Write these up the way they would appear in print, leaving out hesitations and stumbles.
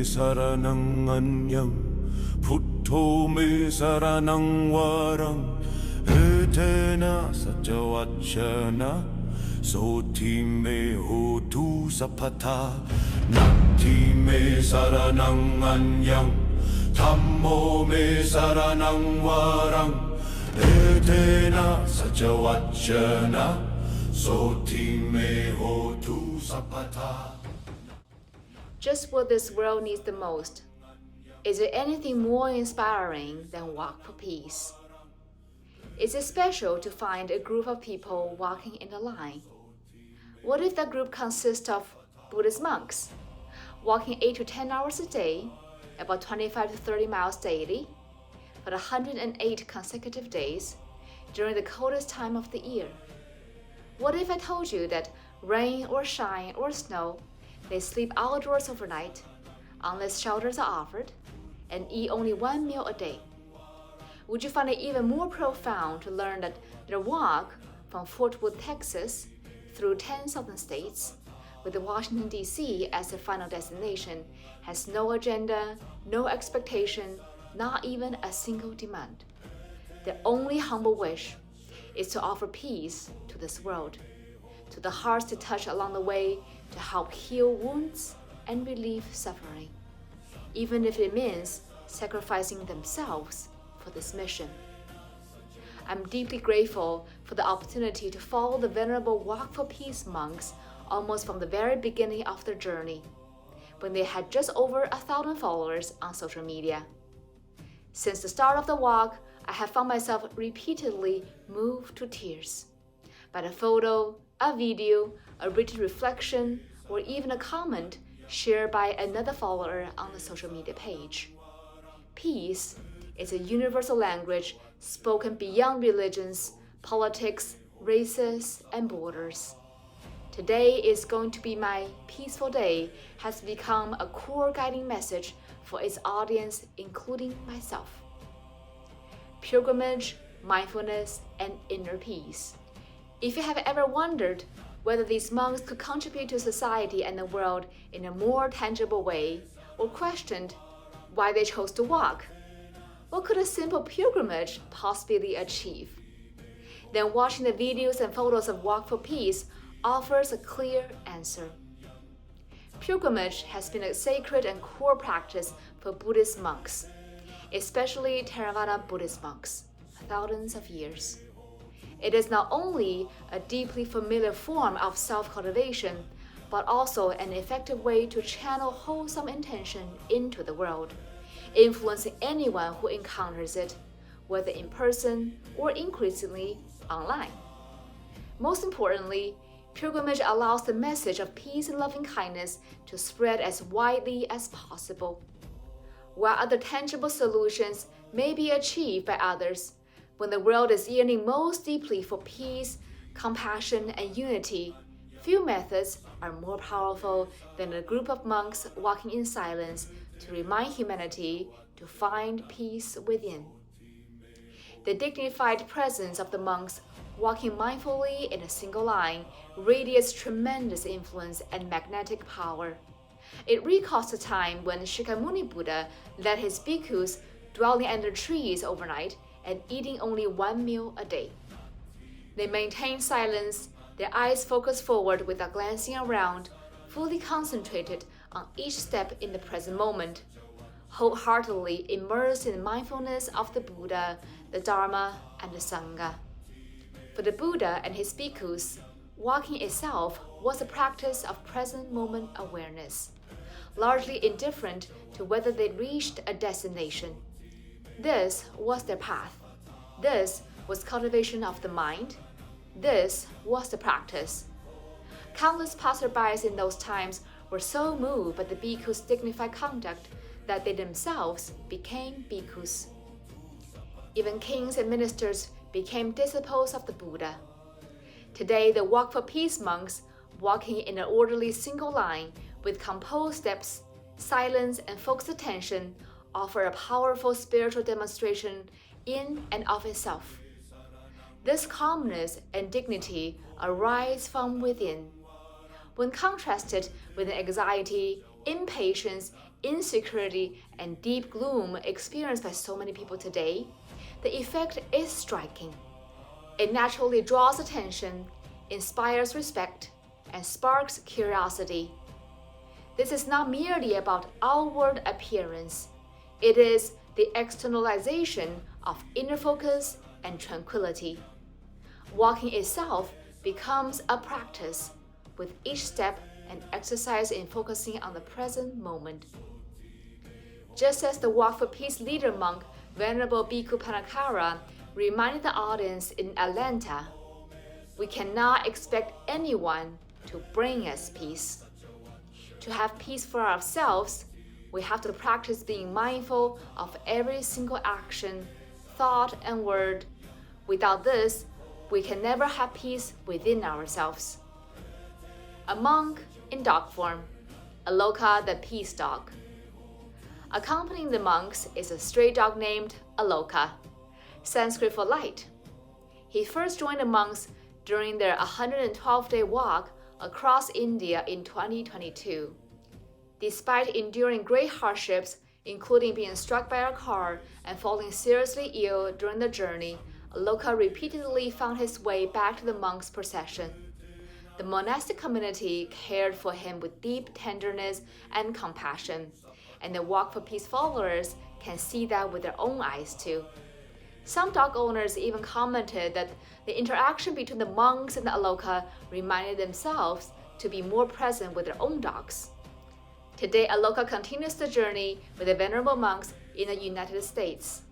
saranang anyang Buddho me saranang warang Etena sajawachana Soti me hotu sapata Nati me saranang anyang Dhammo me saranang warang Etena sajawachana Soti me hotu sapata. Just what this world needs the most. Is there anything more inspiring than Walk for Peace? Is it special to find a group of people walking in a line? What if that group consists of Buddhist monks, walking 8 to 10 hours a day, about 25 to 30 miles daily, for 108 consecutive days, during the coldest time of the year? What if I told you that rain or shine or snow, they sleep outdoors overnight, unless shelters are offered, and eat only one meal a day? Would you find it even more profound to learn that their walk from Fort Worth, Texas, through 10 southern states, with Washington, D.C. as their final destination, has no agenda, no expectation, not even a single demand? Their only humble wish is to offer peace to this world, to the hearts to touch along the way, to help heal wounds and relieve suffering, even if it means sacrificing themselves for this mission. I'm deeply grateful for the opportunity to follow the venerable Walk for Peace monks almost from the very beginning of their journey, when they had just over 1,000 followers on social media. Since the start of the walk, I have found myself repeatedly moved to tears by a photo, a video, a written reflection, or even a comment shared by another follower on the social media page. Peace is a universal language spoken beyond religions, politics, races, and borders. Today is going to be my peaceful day has become a core guiding message for its audience, including myself. Pilgrimage, mindfulness, and inner peace. If you have ever wondered whether these monks could contribute to society and the world in a more tangible way, or questioned why they chose to walk, what could a simple pilgrimage possibly achieve? Then watching the videos and photos of Walk for Peace offers a clear answer. Pilgrimage has been a sacred and core practice for Buddhist monks, especially Theravada Buddhist monks, for thousands of years. It is not only a deeply familiar form of self-cultivation, but also an effective way to channel wholesome intention into the world, influencing anyone who encounters it, whether in person or increasingly online. Most importantly, pilgrimage allows the message of peace and loving kindness to spread as widely as possible. While other tangible solutions may be achieved by others, when the world is yearning most deeply for peace, compassion, and unity, few methods are more powerful than a group of monks walking in silence to remind humanity to find peace within. The dignified presence of the monks walking mindfully in a single line radiates tremendous influence and magnetic power. It recalls the time when Shakyamuni Buddha led his bhikkhus dwelling under trees overnight and eating only one meal a day. They maintained silence, their eyes focused forward without glancing around, fully concentrated on each step in the present moment, wholeheartedly immersed in mindfulness of the Buddha, the Dharma, and the Sangha. For the Buddha and his bhikkhus, walking itself was a practice of present moment awareness, largely indifferent to whether they reached a destination. This was their path. This was cultivation of the mind. This was the practice. Countless passerbys in those times were so moved by the bhikkhus' dignified conduct that they themselves became bhikkhus. Even kings and ministers became disciples of the Buddha. Today, the Walk for Peace monks, walking in an orderly single line with composed steps, silence, and focused attention, offer a powerful spiritual demonstration in and of itself. This calmness and dignity arise from within. When contrasted with an anxiety, impatience, insecurity and deep gloom experienced by so many people today, the effect is striking. It naturally draws attention, inspires respect, and sparks curiosity. This is not merely about outward appearance. It is the externalization of inner focus and tranquility. Walking itself becomes a practice, with each step an exercise in focusing on the present moment. Just as the Walk for Peace leader monk Venerable Bhikkhu Panakara reminded the audience in Atlanta, we cannot expect anyone to bring us peace. To have peace for ourselves, we have to practice being mindful of every single action, thought, and word. Without this, we can never have peace within ourselves. A monk in dog form, Aloka the peace dog. Accompanying the monks is a stray dog named Aloka, Sanskrit for light. He first joined the monks during their 112-day walk across India in 2022. Despite enduring great hardships, including being struck by a car and falling seriously ill during the journey, Aloka repeatedly found his way back to the monks' procession. The monastic community cared for him with deep tenderness and compassion, and the Walk for Peace followers can see that with their own eyes too. Some dog owners even commented that the interaction between the monks and the Aloka reminded themselves to be more present with their own dogs. Today, Aloka continues the journey with the venerable monks in the United States.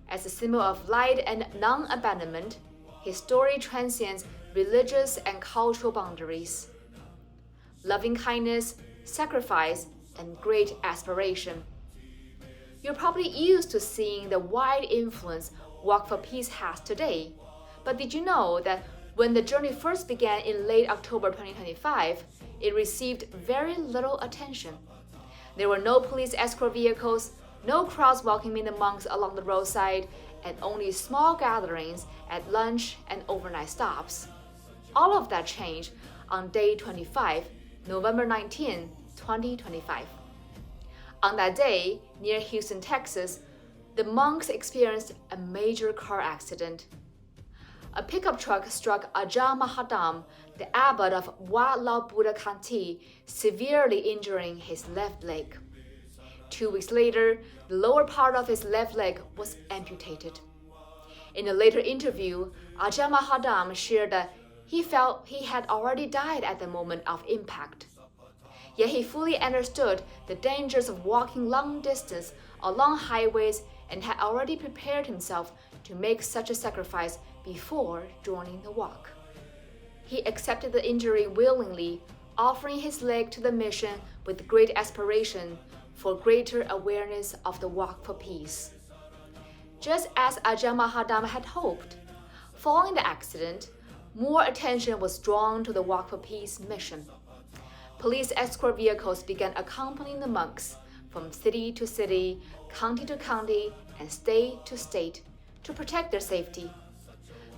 As a symbol of light and non-abandonment, his story transcends religious and cultural boundaries. Loving kindness, sacrifice, and great aspiration. You're probably used to seeing the wide influence Walk for Peace has today. But did you know that when the journey first began in late October 2025, it received very little attention? There were no police escort vehicles, no crowds welcoming the monks along the roadside, and only small gatherings at lunch and overnight stops. All of that changed on day 25, November 19, 2025. On that day, near Houston, Texas, the monks experienced a major car accident. A pickup truck struck Ajahn Mahadam, the abbot of Wat Lao Buddha Kanti, severely injuring his left leg. 2 weeks later, the lower part of his left leg was amputated. In a later interview, Ajahn Mahadam shared that he felt he had already died at the moment of impact. Yet he fully understood the dangers of walking long distance along highways and had already prepared himself to make such a sacrifice before joining the walk. He accepted the injury willingly, offering his leg to the mission with great aspiration for greater awareness of the Walk for Peace. Just as Ajahn Mahadam had hoped, following the accident, more attention was drawn to the Walk for Peace mission. Police escort vehicles began accompanying the monks from city to city, county to county, and state to state to protect their safety.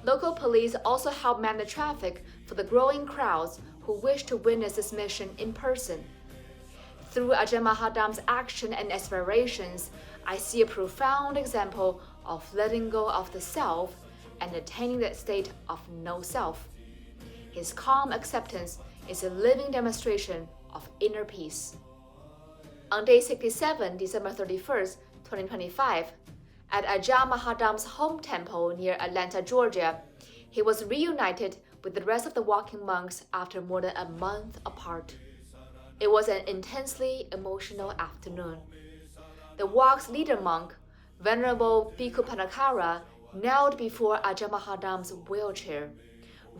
Local police also helped man the traffic for the growing crowds who wished to witness this mission in person. Through Ajahn Mahadam's action and aspirations, I see a profound example of letting go of the self and attaining that state of no self. His calm acceptance is a living demonstration of inner peace. On day 67, December 31st, 2025, at Ajahn Mahadam's home temple near Atlanta, Georgia, he was reunited with the rest of the walking monks after more than a month apart. It was an intensely emotional afternoon. The walk's leader monk, Venerable Bhikkhu Panakara, knelt before Ajahn Mahadam's wheelchair,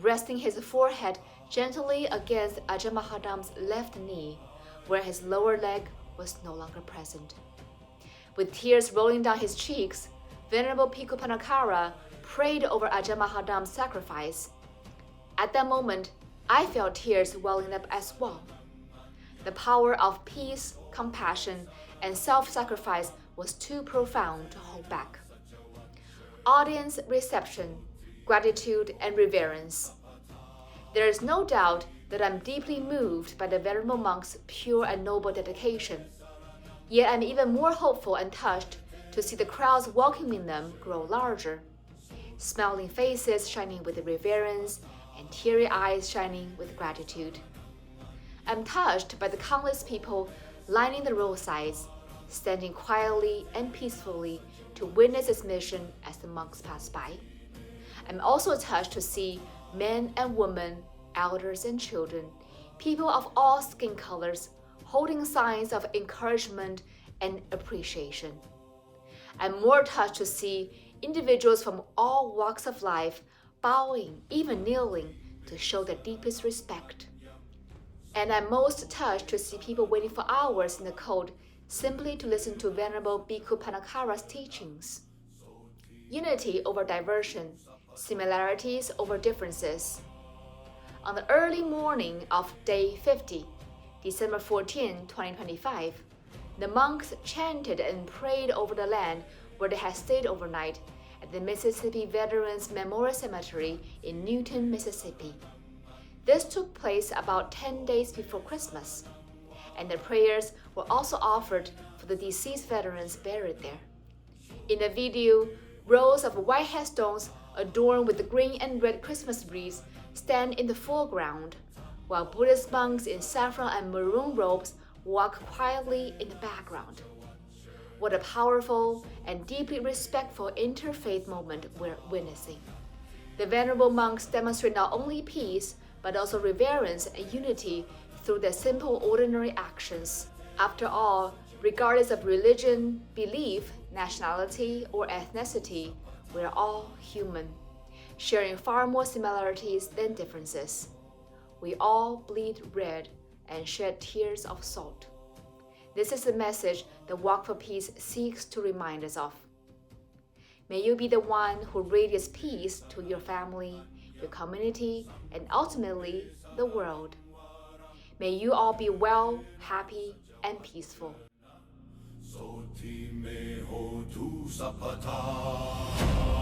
resting his forehead gently against Ajahn Mahadam's left knee, where his lower leg was no longer present. With tears rolling down his cheeks, Venerable Bhikkhu Panakara prayed over Ajahn Mahadam's sacrifice. At that moment, I felt tears welling up as well. The power of peace, compassion, and self-sacrifice was too profound to hold back. Audience reception, gratitude, and reverence. There is no doubt that I'm deeply moved by the venerable monk's pure and noble dedication. Yet I'm even more hopeful and touched to see the crowds welcoming them grow larger, smiling faces shining with reverence and teary eyes shining with gratitude. I'm touched by the countless people lining the roadsides, standing quietly and peacefully to witness its mission as the monks pass by. I'm also touched to see men and women, elders and children, people of all skin colors, holding signs of encouragement and appreciation. I'm more touched to see individuals from all walks of life bowing, even kneeling, to show their deepest respect. And I'm most touched to see people waiting for hours in the cold simply to listen to Venerable Bhikkhu Panakara's teachings. Unity over diversion, similarities over differences. On the early morning of day 50, December 14, 2025, the monks chanted and prayed over the land where they had stayed overnight at the Mississippi Veterans Memorial Cemetery in Newton, Mississippi. This took place about 10 days before Christmas, and the prayers were also offered for the deceased veterans buried there. In the video, rows of white headstones adorned with the green and red Christmas wreaths stand in the foreground, while Buddhist monks in saffron and maroon robes walk quietly in the background. What a powerful and deeply respectful interfaith moment we're witnessing. The venerable monks demonstrate not only peace, but also reverence and unity through their simple, ordinary actions. After all, regardless of religion, belief, nationality, or ethnicity, we're all human, sharing far more similarities than differences. We all bleed red and shed tears of salt. This is the message that WalkForPeace seeks to remind us of. May you be the one who radiates peace to your family, your community, and ultimately the world. May you all be well, happy, and peaceful. Soti me ho tu sapata.